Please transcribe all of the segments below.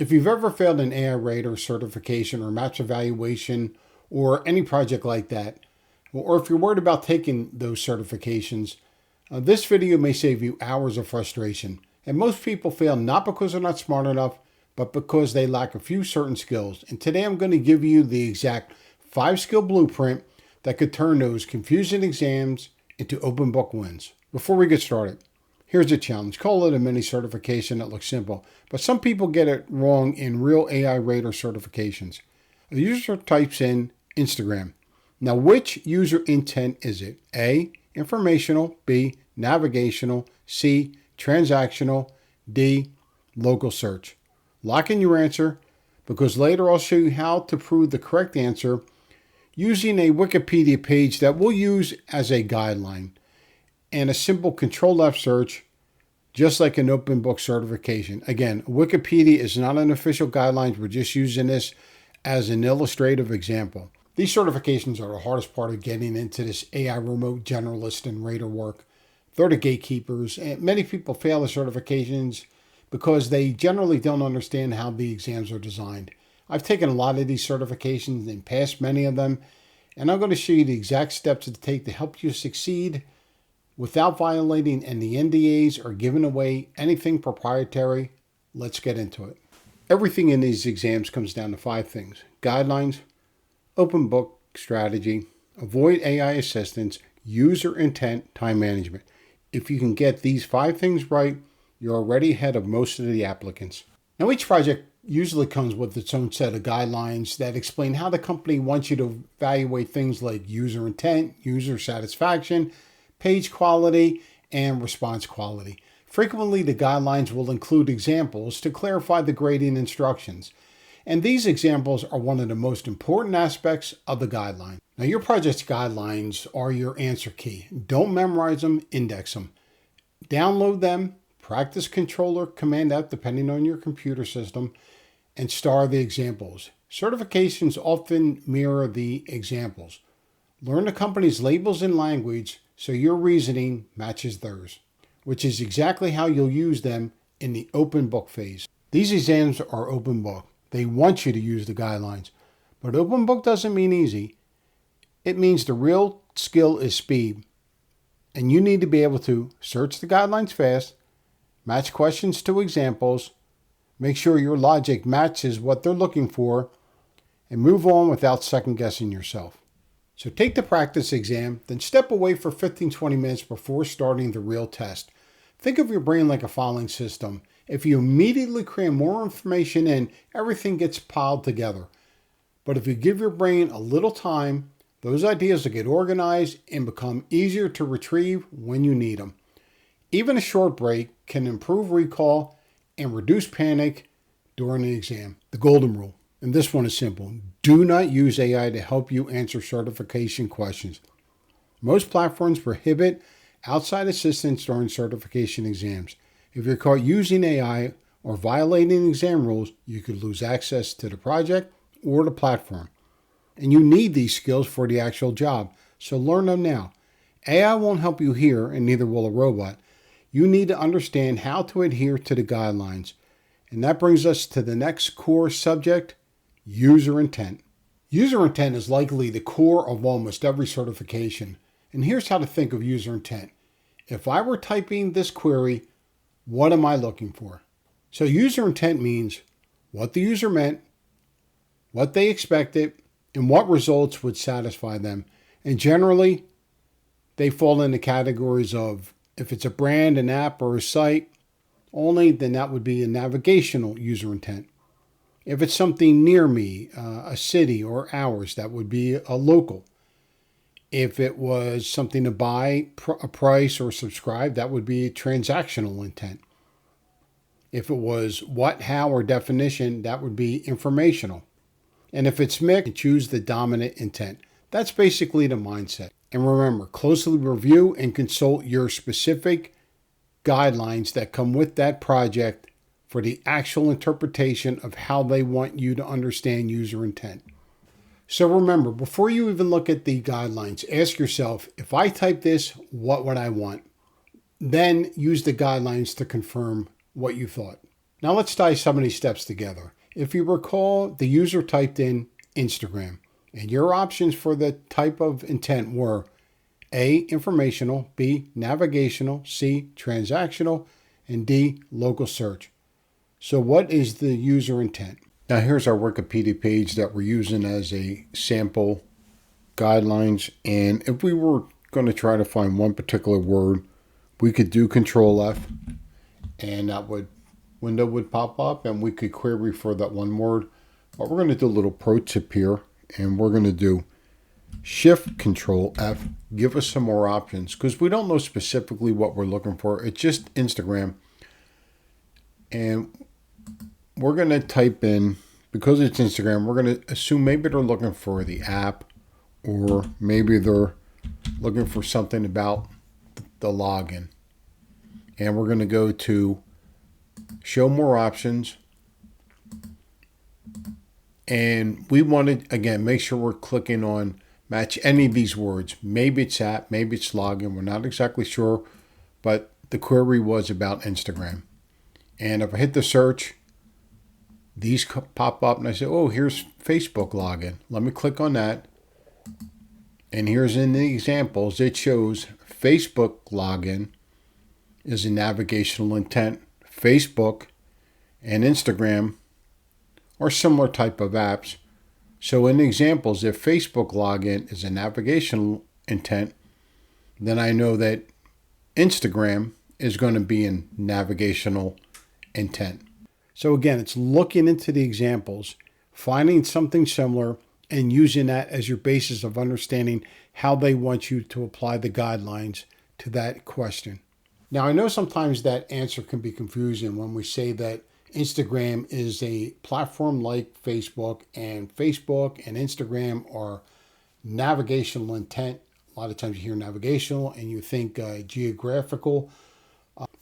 If you've ever failed an AI rater certification or match evaluation or any project like that, or if you're worried about taking those certifications, this video may save you hours of frustration. And most people fail not because they're not smart enough, but because they lack a few certain skills. And today I'm going to give you the exact 5-skill blueprint that could turn those confusing exams into open book wins. Before we get started, here's a challenge. Call it a mini certification that looks simple, but some people get it wrong in real AI rater certifications. A user types in Instagram. Now, which user intent is it? A, informational, B, navigational, C, transactional, D, local search. Lock in your answer because later I'll show you how to prove the correct answer using a Wikipedia page that we'll use as a guideline and a simple Control+F search, just like an open book certification. Again, Wikipedia is not an official guideline. We're just using this as an illustrative example. These certifications are the hardest part of getting into this AI remote generalist and rater work. They're the gatekeepers, and many people fail the certifications because they generally don't understand how the exams are designed. I've taken a lot of these certifications and passed many of them, and I'm going to show you the exact steps to take to help you succeed without violating any NDAs or giving away anything proprietary. Let's get into it. Everything in these exams comes down to 5 things: guidelines, open book strategy, avoid AI assistance, user intent, time management. If you can get these 5 things right, you're already ahead of most of the applicants. Now, each project usually comes with its own set of guidelines that explain how the company wants you to evaluate things like user intent, user satisfaction, page quality, and response quality. Frequently, the guidelines will include examples to clarify the grading instructions. And these examples are one of the most important aspects of the guideline. Now, your project's guidelines are your answer key. Don't memorize them, index them. Download them, practice Control or Command F depending on your computer system, and star the examples. Certifications often mirror the examples. Learn the company's labels and language so your reasoning matches theirs, which is exactly how you'll use them in the open book phase. These exams are open book. They want you to use the guidelines, but open book doesn't mean easy. It means the real skill is speed, and you need to be able to search the guidelines fast, match questions to examples, make sure your logic matches what they're looking for, and move on without second guessing yourself. So take the practice exam, then step away for 15-20 minutes before starting the real test. Think of your brain like a filing system. If you immediately cram more information in, everything gets piled together. But if you give your brain a little time, those ideas will get organized and become easier to retrieve when you need them. Even a short break can improve recall and reduce panic during the exam. The golden rule, and this one is simple: do not use AI to help you answer certification questions. Most platforms prohibit outside assistance during certification exams. If you're caught using AI or violating exam rules, you could lose access to the project or the platform. And you need these skills for the actual job, so learn them now. AI won't help you here, and neither will a robot. You need to understand how to adhere to the guidelines. And that brings us to the next core subject: user intent. User intent is likely the core of almost every certification. And here's how to think of user intent. If I were typing this query, what am I looking for? So user intent means what the user meant, what they expected, and what results would satisfy them. And generally, they fall into categories of, if it's a brand, an app, or a site only, then that would be a navigational user intent. If it's something near me, a city or hours, that would be a local. If it was something to buy, a price, or subscribe, that would be a transactional intent. If it was what, how, or definition, that would be informational. And if it's mixed, choose the dominant intent. That's basically the mindset. And remember, closely review and consult your specific guidelines that come with that project for the actual interpretation of how they want you to understand user intent. So remember, before you even look at the guidelines, ask yourself, if I type this, what would I want? Then use the guidelines to confirm what you thought. Now let's tie some of these steps together. If you recall, the user typed in Instagram, and your options for the type of intent were A, informational, B, navigational, C, transactional, and D, local search. So what is the user intent? Now here's our Wikipedia page that we're using as a sample guidelines, and if we were going to try to find one particular word, we could do Control+F, and that window would pop up and we could query for that one word. But we're going to do a little pro tip here, and we're going to do Shift Control+F, give us some more options, because we don't know specifically what we're looking for. It's just Instagram. And we're going to type in, because it's Instagram, we're going to assume maybe they're looking for the app, or maybe they're looking for something about the login. And we're going to go to show more options. And we want to, again, make sure we're clicking on match any of these words. Maybe it's app, maybe it's login. We're not exactly sure, but the query was about Instagram. And if I hit the search, these pop up and I say, oh, here's Facebook login. Let me click on that. And here's in the examples, it shows Facebook login is a navigational intent. Facebook and Instagram are similar type of apps. So in the examples, if Facebook login is a navigational intent, then I know that Instagram is going to be in navigational intent. So again, it's looking into the examples, finding something similar, and using that as your basis of understanding how they want you to apply the guidelines to that question. Now, I know sometimes that answer can be confusing when we say that Instagram is a platform like Facebook and Instagram are navigational intent. A lot of times you hear navigational and you think geographical.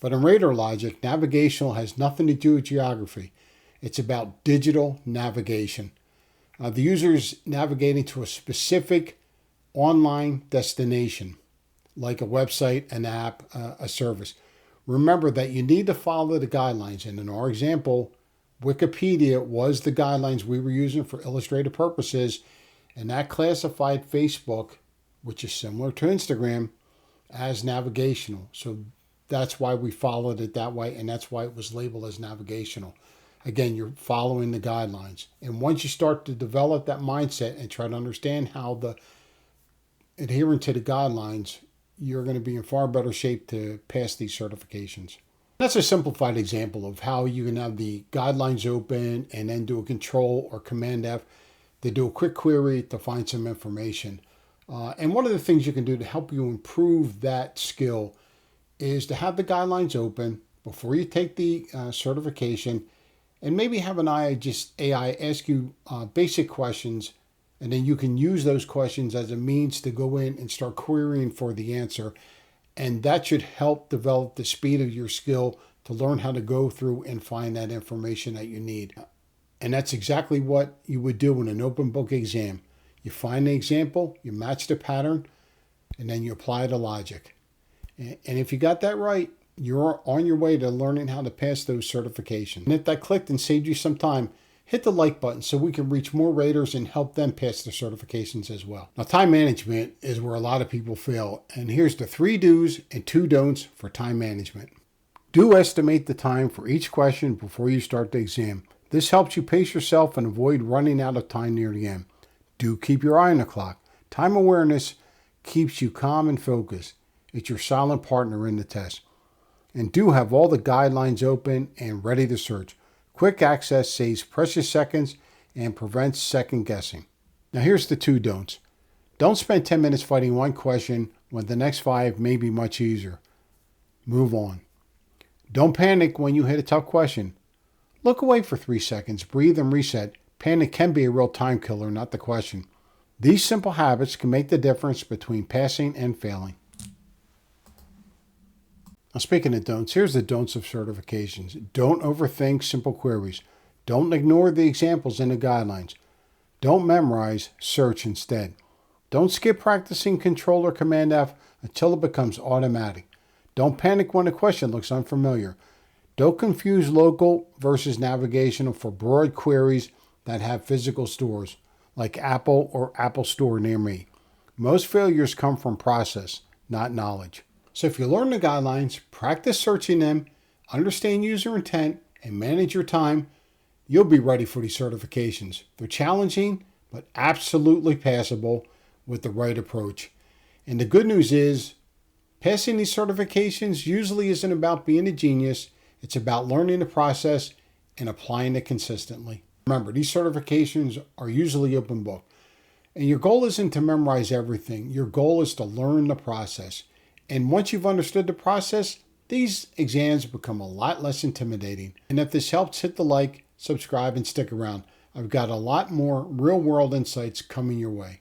But in radar logic, navigational has nothing to do with geography. It's about digital navigation. The user is navigating to a specific online destination, like a website, an app, a service. Remember that you need to follow the guidelines. And in our example, Wikipedia was the guidelines we were using for illustrative purposes, and that classified Facebook, which is similar to Instagram, as navigational. So that's why we followed it that way, and that's why it was labeled as navigational. Again, you're following the guidelines. And once you start to develop that mindset and try to understand how the adhering to the guidelines, you're going to be in far better shape to pass these certifications. That's a simplified example of how you can have the guidelines open and then do a Control or Command F to do a quick query to find some information. And one of the things you can do to help you improve that skill is to have the guidelines open before you take the certification, and maybe have an AI ask you basic questions, and then you can use those questions as a means to go in and start querying for the answer. And that should help develop the speed of your skill to learn how to go through and find that information that you need. And that's exactly what you would do in an open book exam. You find the example, you match the pattern, and then you apply the logic. And if you got that right, you're on your way to learning how to pass those certifications. And if that clicked and saved you some time, hit the like button so we can reach more raters and help them pass their certifications as well. Now, time management is where a lot of people fail. And here's the 3 do's and 2 don'ts for time management. Do estimate the time for each question before you start the exam. This helps you pace yourself and avoid running out of time near the end. Do keep your eye on the clock. Time awareness keeps you calm and focused. It's your silent partner in the test. And do have all the guidelines open and ready to search. Quick access saves precious seconds and prevents second guessing. Now here's the 2 don'ts. Don't spend 10 minutes fighting one question when the next 5 may be much easier. Move on. Don't panic when you hit a tough question. Look away for 3 seconds, breathe and reset. Panic can be a real time killer, not the question. These simple habits can make the difference between passing and failing. Now, speaking of don'ts, here's the don'ts of certifications. Don't overthink simple queries. Don't ignore the examples in the guidelines. Don't memorize, search instead. Don't skip practicing Control or Command F until it becomes automatic. Don't panic when a question looks unfamiliar. Don't confuse local versus navigational for broad queries that have physical stores, like Apple or Apple Store near me. Most failures come from process, not knowledge. So if you learn the guidelines, practice searching them, understand user intent, and manage your time, you'll be ready for these certifications. They're challenging, but absolutely passable with the right approach. And the good news is, passing these certifications usually isn't about being a genius. It's about learning the process and applying it consistently. Remember, these certifications are usually open book. And your goal isn't to memorize everything. Your goal is to learn the process. And once you've understood the process, these exams become a lot less intimidating. And if this helps, hit the like, subscribe, and stick around. I've got a lot more real-world insights coming your way.